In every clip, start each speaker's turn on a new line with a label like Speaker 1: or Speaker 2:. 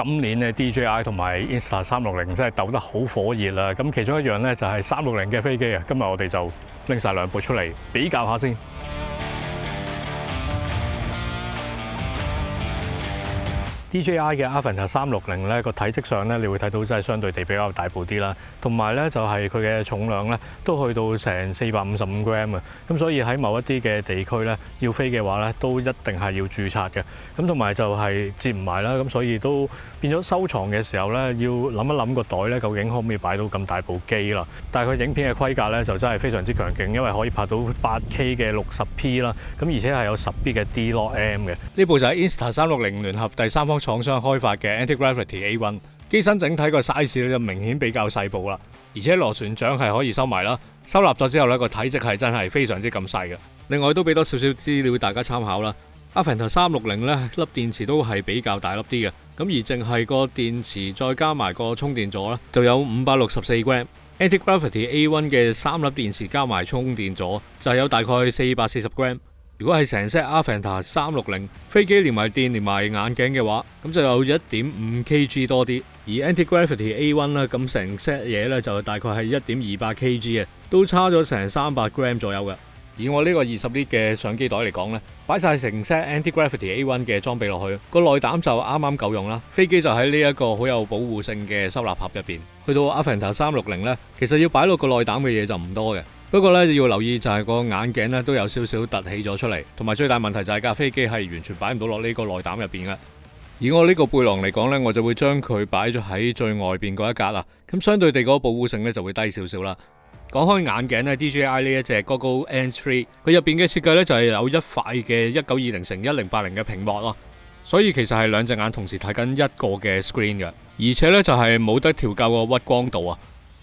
Speaker 1: 今年嘅 DJI 同埋 Insta360真係鬥得好火熱啦。咁其中一樣咧就係360嘅飛機啊。今日我哋就拎晒兩部出嚟比較下先。DJI 嘅 Avenger 360咧個體積上咧，你會睇到真係相對地比較大部啲啦，同埋咧就係佢嘅重量咧都去到成455 gram 啊，咁所以喺某一啲嘅地區咧要飛嘅話咧，都一定係要註冊嘅，咁同埋就係接唔埋啦，咁所以都變咗收藏嘅時候咧，要諗一諗個袋咧究竟可唔可以擺到咁大部機啦。但係佢影片嘅規格咧就真係非常之強勁，因為可以拍到 8K 嘅 60P 啦，咁而且係有10B 嘅 D-Log-M 嘅。呢部就係 Insta360聯合第三方廠商開發嘅 Anti-Gravity A1， 機身整體個 size 咧就明顯比較細部啦，而且螺旋槳係可以收埋啦，收納咗之後咧個體積係真係非常之咁細嘅。另外都俾多少少資料大家參考啦。Avenger 360咧粒電池都係比較大粒啲嘅，咁而淨係個電池再加埋個充電座咧就有564 gram。Anti-Gravity A1 嘅3粒電池加埋充電座就係有大概440 gram。如果係成 set Avenger 360飛機連埋電連埋眼鏡嘅話，咁就有 1.5 kg 多啲。而 Anti-Gravity A1 咧，咁成 set 嘢咧就大概係 1.28 kg 嘅，都差咗成300 gram 左右嘅。以我呢個20 lit 嘅相機袋嚟講咧，擺晒成 set Anti-Gravity A1 嘅裝備落去，個內膽就啱啱夠用啦。飛機就喺呢一個好有保護性嘅收納盒入邊。去到 Avenger 360咧，其實要擺落個內膽嘅嘢就唔多嘅。不過咧要留意就係個眼鏡咧都有少少凸起咗出嚟，同埋最大問題就係架飛機係完全擺唔到落呢個內膽入邊嘅。以我呢個背囊嚟講咧，我就會將佢擺咗喺最外邊嗰一格啦，咁相對地嗰個保護性咧就會低少少啦。講開眼鏡咧 ，DJI 呢一隻 Goggle N3，佢入邊嘅設計咧就係有一塊嘅1920x1080嘅屏幕咯，所以其實係兩隻眼同時睇緊一個嘅 screen 嘅，而且咧就係冇得調校個屈光度啊。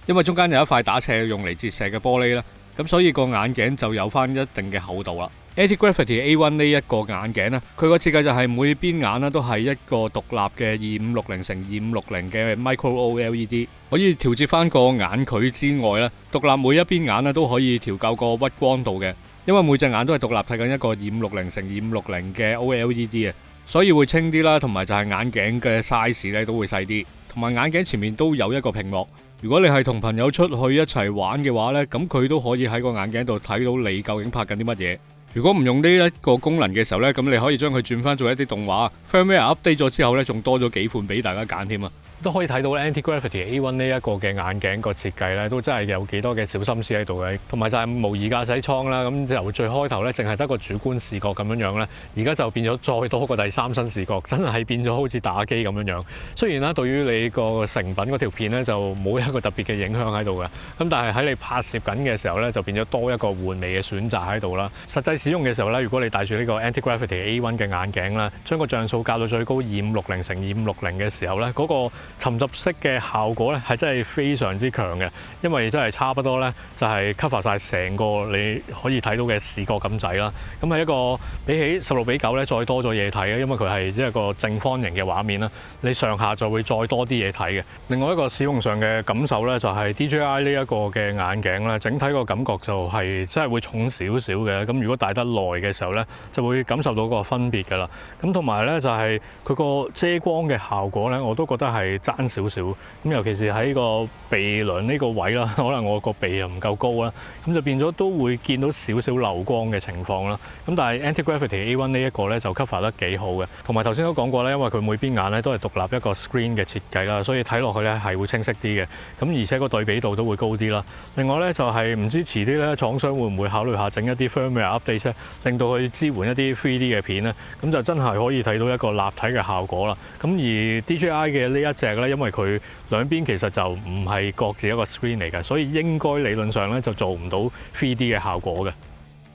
Speaker 1: 因為中間有一塊打斜用嚟折射嘅玻璃啦，咁所以個眼鏡就有翻一定嘅厚度啦。Anti-Gravity A1 呢一個眼鏡呢，佢個設計就係每邊眼呢都係一個獨立嘅2560x2560嘅 Micro OLED， 可以調節翻個眼距之外呢，獨立每一邊眼呢都可以調校個屈光度嘅，因為每隻眼都係獨立睇緊一個2560x2560嘅 OLED 嘅，所以會清啲啦，同埋就係眼鏡嘅 size 咧都會細啲，同埋眼鏡前面都有一個屏幕。如果你係同朋友出去一齊玩嘅話呢，咁佢都可以喺個眼鏡度睇到你究竟拍緊啲乜嘢。如果唔用呢一個功能嘅時候呢，咁你可以將佢轉翻做一啲動畫。Firmware update 咗之後呢，仲多咗幾款俾大家揀添啊！都可以睇到 Anti-Gravity A1 呢一個嘅眼鏡個設計咧，都真係有幾多嘅小心思喺度嘅。同埋就係模擬駕駛艙啦，咁由最開頭咧，淨係得個主觀視覺咁樣樣咧，而家就變咗再多個第三身視覺，真係變咗好似打機咁樣樣。雖然啦，對於你個成品嗰條片咧，就冇一個特別嘅影響喺度嘅，咁但係喺你拍攝緊嘅時候咧，就變咗多一個換味嘅選擇喺度啦。實際使用嘅時候咧，如果你戴住呢個 Anti-Gravity A1 嘅眼鏡啦，將個像素校到最高2560x2560嘅時候咧，嗰個沉浸式嘅效果咧係真係非常之強嘅，因為真係差不多咧就係 cover 晒成個你可以睇到嘅視覺咁滯啦。咁係一個比起16:9咧再多咗嘢睇嘅，因為佢係一個正方形嘅畫面啦，你上下就會再多啲嘢睇嘅。另外一個使用上嘅感受咧就係 DJI 呢一個嘅眼鏡咧，整體個感覺就係真係會重少少嘅。咁如果戴得耐嘅時候咧，就會感受到個分別㗎啦。咁同埋咧就係佢個遮光嘅效果咧，我都覺得係爭少少。咁尤其是喺個鼻梁呢個位啦，可能我個鼻又唔夠高啦，咁就變咗都會見到少少漏光嘅情況啦。咁但係 Anti-Gravity A1 呢一個咧就 cover 得幾好嘅，同埋頭先都講過咧，因為佢每邊眼咧都係獨立一個 screen 嘅設計啦，所以睇落去咧係會清晰啲嘅。咁而且個對比度都會高啲啦。另外咧就係唔知遲啲咧廠商會唔會考慮下整一啲 firmware update 咧，令到佢支援一啲 3D 嘅片咧，咁就真係可以睇到一個立體嘅效果啦。咁而 DJI 嘅呢一隻咧，因為佢兩邊其實就唔係各自一個 screen 嚟嘅，所以應該理論上咧就做唔到 3D 嘅效果嘅。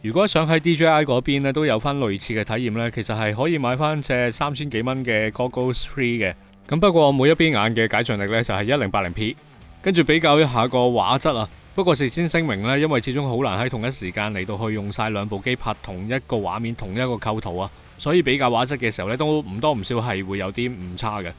Speaker 1: 如果想喺 DJI 嗰邊咧都有翻類似嘅體驗咧，其實係可以買翻隻3000幾蚊嘅 Goggles 3嘅。咁不過每一邊眼嘅解像力咧就係 1080p， 跟住比較一下個畫質啊。不過事先聲明咧，因為始終好難喺同一時間嚟到去用晒兩部機拍同一個畫面、同一個構圖啊，所以比較畫質嘅時候咧都唔多唔少係會有啲誤差嘅。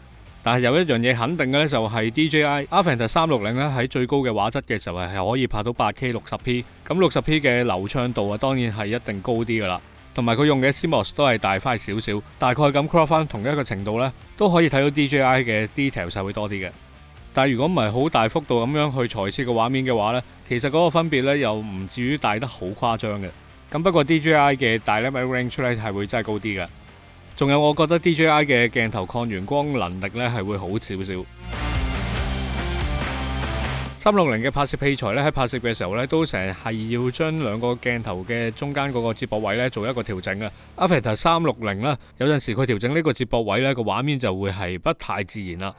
Speaker 1: 但係有一樣嘢肯定嘅咧，就係 DJI Avenger 360咧喺最高嘅畫質嘅時候係可以拍到 8K 60P， 咁 60P 嘅流暢度啊當然係一定高啲噶啦。同埋佢用嘅 CMOS 都係大翻少少，大概咁 crop 翻同一個程度呢，都可以睇到 DJI 嘅 details 係會多啲嘅。但係如果唔係好大幅度咁樣去裁切個畫面嘅話呢，其實嗰個分別呢又唔至於大得好誇張嘅。咁不過 DJI 嘅 Dynamic Range 呢係會真係高啲嘅。仲有我覺得 DJI 嘅鏡頭抗圓光能力呢係會好少少。360嘅拍攝器材咧喺拍攝嘅時候咧，都成日係要將兩個鏡頭嘅中間嗰個接駁位咧做一個調整嘅。Avatar 360咧，有陣時佢調整呢個接駁位咧，個畫面就會係不太自然啦。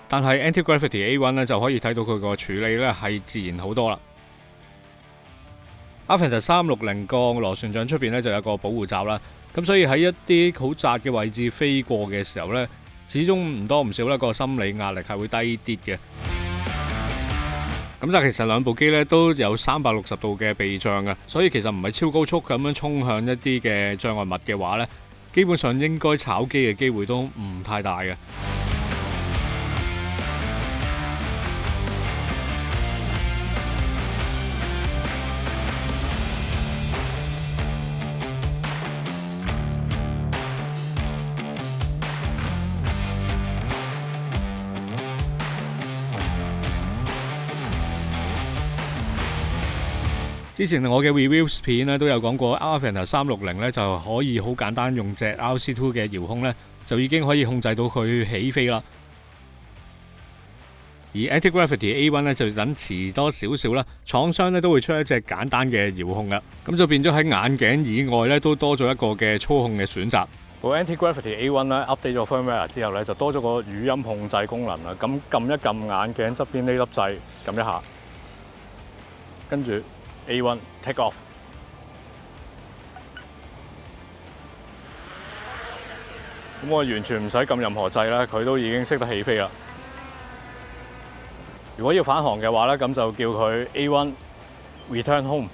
Speaker 1: 但係 Anti-Gravity A1 咧就可以睇到佢個處理咧係自然好多啦。Avatar 360個螺旋槳出邊咧就有個保護罩啦，咁所以喺一啲好窄嘅位置飛過嘅時候咧，始終唔多唔少咧個心理壓力係會低啲嘅。咁但係其實兩部機咧都有360度嘅避障嘅，所以其實唔係超高速咁樣衝向一啲嘅障礙物嘅話咧，基本上應該炒機嘅機會都唔太大嘅。之前我嘅 reviews 片咧都有講過 Avatar 360咧就可以好簡單用隻 RC2 嘅遙控咧就已經可以控制到佢起飛啦。而 Anti-Gravity A1 咧就等遲多少少啦，廠商咧都會出一隻簡單嘅遙控噶，咁就變咗喺眼鏡以外咧都多咗一個嘅操控嘅選擇。部 Anti-Gravity A1 咧 update 咗 firmware 之後咧就多咗個語音控制功能啦。咁撳一撳眼鏡側邊呢粒掣，撳一下，跟住A1 take off， 咁我完全唔使撳任何掣啦，佢都已經識得起飛啦。如果要返航嘅話咧，咁就叫佢 A1 return home。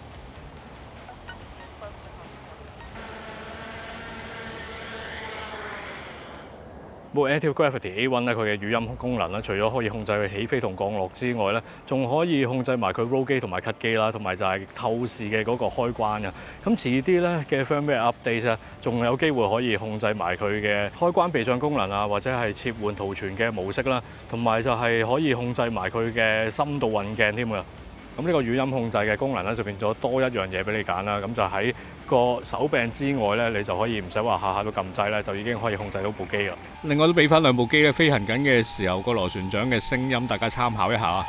Speaker 1: 部 Anti-Gravity A1 咧，佢嘅語音功能咧，除咗可以控制佢起飛同降落之外咧，仲可以控制埋佢 roll 機同埋 cut 機啦，同埋就係透視嘅嗰個開關嘅。咁遲啲咧嘅 firmware update 咧，仲有機會可以控制埋佢嘅開關避障功能啊，或者係切換圖傳嘅模式啦，同埋就係可以控制埋佢嘅深度運鏡添㗎。咁呢個語音控制嘅功能咧，就變咗多一樣嘢俾你揀啦。咁就喺個手柄之外咧，你就可以唔使話下下都撳掣咧，就已經可以控制到部機啦。另外都俾翻兩部機咧飛行緊嘅時候個螺旋槳嘅聲音，大家參考一下。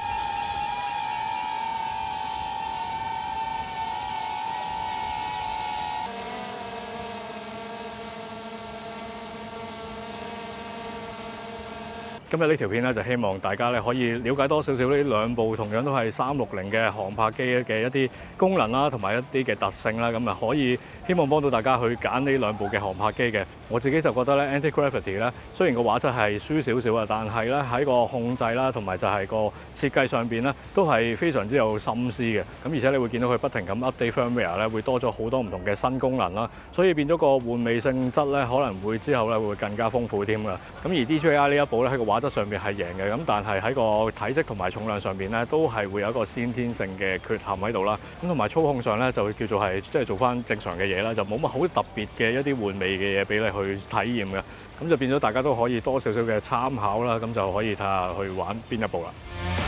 Speaker 1: 今日呢條片咧就希望大家咧可以了解多少少呢兩部同樣都係360嘅航拍機嘅一啲功能啦，同埋一啲嘅特性啦，咁啊可以希望幫到大家去揀呢兩部嘅航拍機嘅。我自己就覺得咧 Anti-Gravity 咧雖然個畫質係輸少少啊，但係咧喺個控制啦同埋就係個設計上邊咧都係非常之有心思嘅。咁而且你會見到佢不停咁 update firmware 咧，會多咗好多唔同嘅新功能啦，所以變咗個玩味性質咧可能會之後咧會更加豐富添㗎。咁而 DJI 呢一部咧喺個畫質上邊係贏嘅，咁但係喺個體積同埋重量上邊咧都係會有一個先天性嘅缺陷喺度啦。咁同埋操控上咧就會叫做係即係做翻正常嘅嘢啦，就冇乜好特別嘅一啲玩味嘅嘢俾你去體驗嘅。咁就變咗大家都可以多少少嘅參考啦，咁就可以睇下去玩邊一部啦。